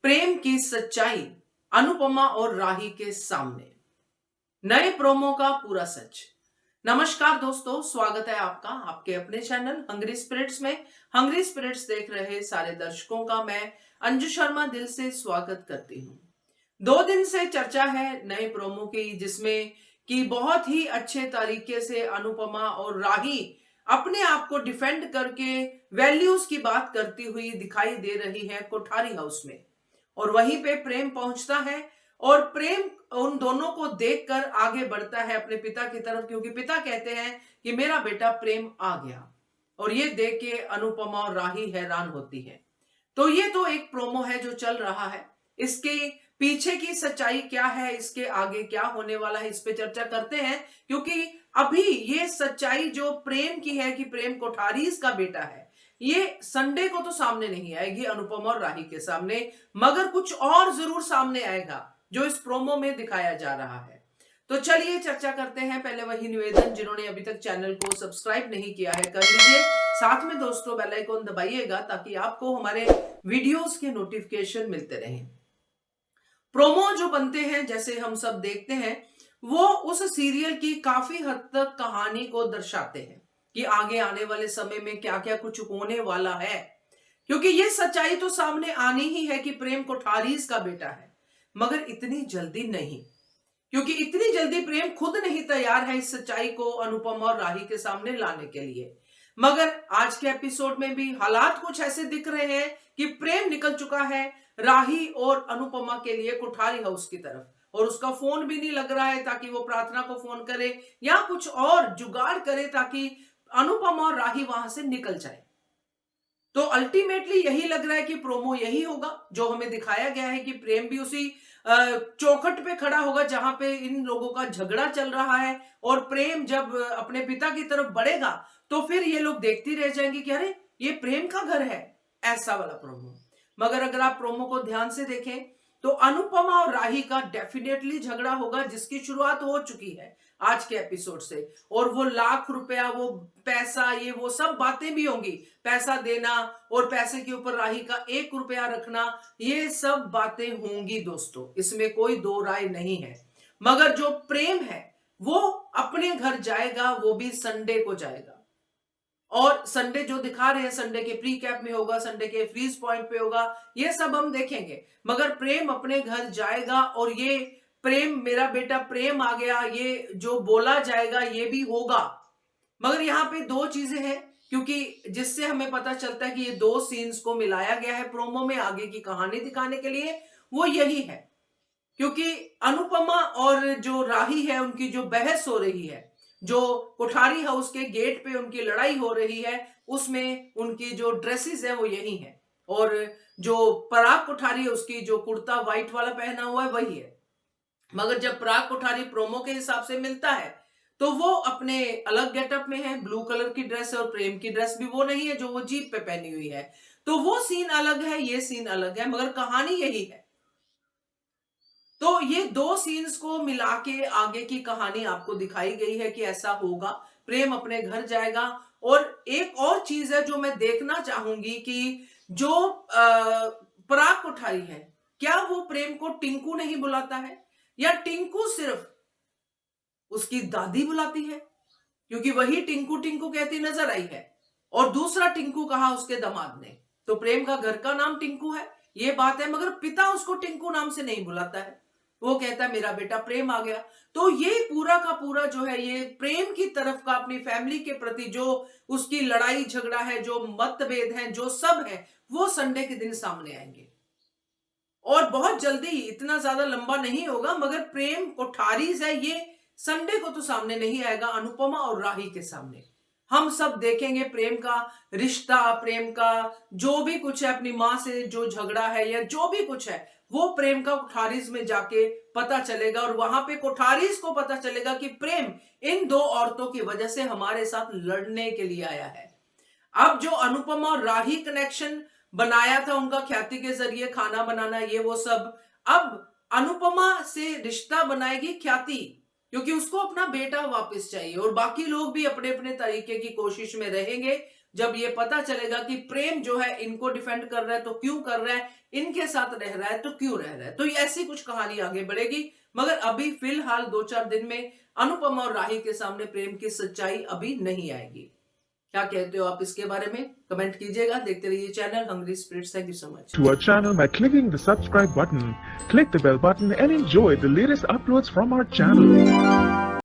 प्रेम की सच्चाई अनुपमा और राही के सामने। नए प्रोमो का पूरा सच। नमस्कार दोस्तों, स्वागत है आपका आपके अपने चैनल हंग्री स्पिरिट्स में। हंग्री स्पिरिट्स देख रहे सारे दर्शकों का मैं अंजू शर्मा दिल से स्वागत करती हूँ। 2 दिन से चर्चा है नए प्रोमो की, जिसमें कि बहुत ही अच्छे तरीके से अनुपमा और राही अपने आप को डिफेंड करके वैल्यूज की बात करती हुई दिखाई दे रही है कोठारी हाउस में। और वहीं पे प्रेम पहुंचता है और प्रेम उन दोनों को देखकर आगे बढ़ता है अपने पिता की तरफ, क्योंकि पिता कहते हैं कि मेरा बेटा प्रेम आ गया। और ये देख के अनुपमा और राही हैरान होती है। तो ये तो एक प्रोमो है जो चल रहा है। इसके पीछे की सच्चाई क्या है, इसके आगे क्या होने वाला है, इस पे चर्चा करते हैं। क्योंकि अभी ये सच्चाई जो प्रेम की है कि प्रेम कोठारीज का बेटा है, ये संडे को तो सामने नहीं आएगी अनुपमा और राही के सामने, मगर कुछ और जरूर सामने आएगा जो इस प्रोमो में दिखाया जा रहा है। तो चलिए चर्चा करते हैं। पहले वही निवेदन, जिन्होंने अभी तक चैनल को सब्सक्राइब नहीं किया है कर लीजिए, साथ में दोस्तों बेल आइकन दबाइएगा ताकि आपको हमारे वीडियोस के नोटिफिकेशन मिलते रहें। प्रोमो जो बनते हैं, जैसे हम सब देखते हैं, वो उस सीरियल की काफी हद तक कहानी को दर्शाते हैं कि आगे आने वाले समय में क्या क्या कुछ होने वाला है। क्योंकि ये सच्चाई तो सामने आनी ही है कि प्रेम कोठारीज का बेटा है, मगर इतनी जल्दी नहीं। क्योंकि इतनी जल्दी प्रेम खुद नहीं तैयार है इस सच्चाई को अनुपमा और राही के सामने लाने के लिए। मगर आज के एपिसोड में भी हालात कुछ ऐसे दिख रहे हैं कि प्रेम निकल चुका है राही और अनुपमा के लिए कोठारी हाउस की तरफ, और उसका फोन भी नहीं लग रहा है ताकि वो प्रार्थना को फोन करे या कुछ और जुगाड़ करे ताकि अनुपमा और राही वहां से निकल जाए। तो अल्टीमेटली यही लग रहा है कि प्रोमो यही होगा जो हमें दिखाया गया है कि प्रेम भी उसी चौखट पे खड़ा होगा जहां पे इन लोगों का झगड़ा चल रहा है। और प्रेम जब अपने पिता की तरफ बढ़ेगा तो फिर ये लोग देखती रह जाएंगे कि अरे ये प्रेम का घर है, ऐसा वाला प्रोमो। मगर अगर आप प्रोमो को ध्यान से देखें तो अनुपमा और राही का डेफिनेटली झगड़ा होगा, जिसकी शुरुआत हो चुकी है आज के एपिसोड से। और वो लाख रुपया, वो पैसा, ये वो सब बातें भी होंगी, पैसा देना और पैसे के ऊपर राही का 1 रुपया रखना, ये सब बातें होंगी दोस्तों, इसमें कोई दो राय नहीं है। मगर जो प्रेम है वो अपने घर जाएगा, वो भी संडे को जाएगा। और संडे जो दिखा रहे हैं संडे के प्री कैप में होगा, संडे के फ्रीज पॉइंट पे होगा, ये सब हम देखेंगे। मगर प्रेम अपने घर जाएगा और ये प्रेम, मेरा बेटा प्रेम आ गया, ये जो बोला जाएगा ये भी होगा। मगर यहाँ पे 2 चीजें हैं, क्योंकि जिससे हमें पता चलता है कि ये 2 सीन्स को मिलाया गया है प्रोमो में आगे की कहानी दिखाने के लिए, वो यही है। क्योंकि अनुपमा और जो राही है उनकी जो बहस हो रही है, जो कोठारी हाउस के गेट पे उनकी लड़ाई हो रही है, उसमें उनकी जो ड्रेसेस है वो यही है। और जो पराग कोठारी है उसकी जो कुर्ता व्हाइट वाला पहना हुआ है वही है। मगर जब पराग कोठारी प्रोमो के हिसाब से मिलता है तो वो अपने अलग गेटअप में है, ब्लू कलर की ड्रेस है, और प्रेम की ड्रेस भी वो नहीं है जो वो जीप पे पहनी हुई है। तो वो सीन अलग है, ये सीन अलग है, मगर कहानी यही है। तो ये 2 सीन्स को मिला के आगे की कहानी आपको दिखाई गई है कि ऐसा होगा, प्रेम अपने घर जाएगा। और एक और चीज है जो मैं देखना चाहूंगी कि जो पराग कोठारी है, क्या वो प्रेम को टिंकू नहीं बुलाता है, या टिंकू सिर्फ उसकी दादी बुलाती है? क्योंकि वही टिंकू टिंकू कहती नजर आई है, और दूसरा टिंकू कहा उसके दामाद ने। तो प्रेम का घर का नाम टिंकू है, ये बात है, मगर पिता उसको टिंकू नाम से नहीं बुलाता है, वो कहता है मेरा बेटा प्रेम आ गया। तो ये पूरा का पूरा जो है ये प्रेम की तरफ का, अपनी फैमिली के प्रति जो उसकी लड़ाई झगड़ा है, जो मतभेद है, जो सब है, वो संडे के दिन सामने आएंगे। और बहुत जल्दी, इतना ज्यादा लंबा नहीं होगा, मगर प्रेम कोठारीज है, ये संडे को तो सामने नहीं आएगा अनुपमा और राही के सामने। हम सब देखेंगे प्रेम का रिश्ता, प्रेम का जो भी कुछ है, अपनी मां से जो झगड़ा है या जो भी कुछ है, वो प्रेम का कोठारीज में जाके पता चलेगा। और वहां पे कोठारीज को पता चलेगा कि प्रेम इन 2 औरतों की वजह से हमारे साथ लड़ने के लिए आया है। अब जो अनुपमा और राही कनेक्शन बनाया था उनका ख्याति के जरिए, खाना बनाना ये वो सब, अब अनुपमा से रिश्ता बनाएगी ख्याति, क्योंकि उसको अपना बेटा वापस चाहिए। और बाकी लोग भी अपने अपने तरीके की कोशिश में रहेंगे जब ये पता चलेगा कि प्रेम जो है इनको डिफेंड कर रहा है तो क्यों कर रहा है, इनके साथ रह रहा है तो क्यों रह रहा है, तो ऐसी कुछ कहानी आगे बढ़ेगी। मगर अभी फिलहाल 2-4 दिन में अनुपमा और राही के सामने प्रेम की सच्चाई अभी नहीं आएगी। क्या कहते हो आप इसके बारे में? कमेंट कीजिएगा। देखते रहिए channel Hungry Spirits. Thank you so much. To our channel by clicking the subscribe button. Click the bell button and enjoy the latest uploads from our channel.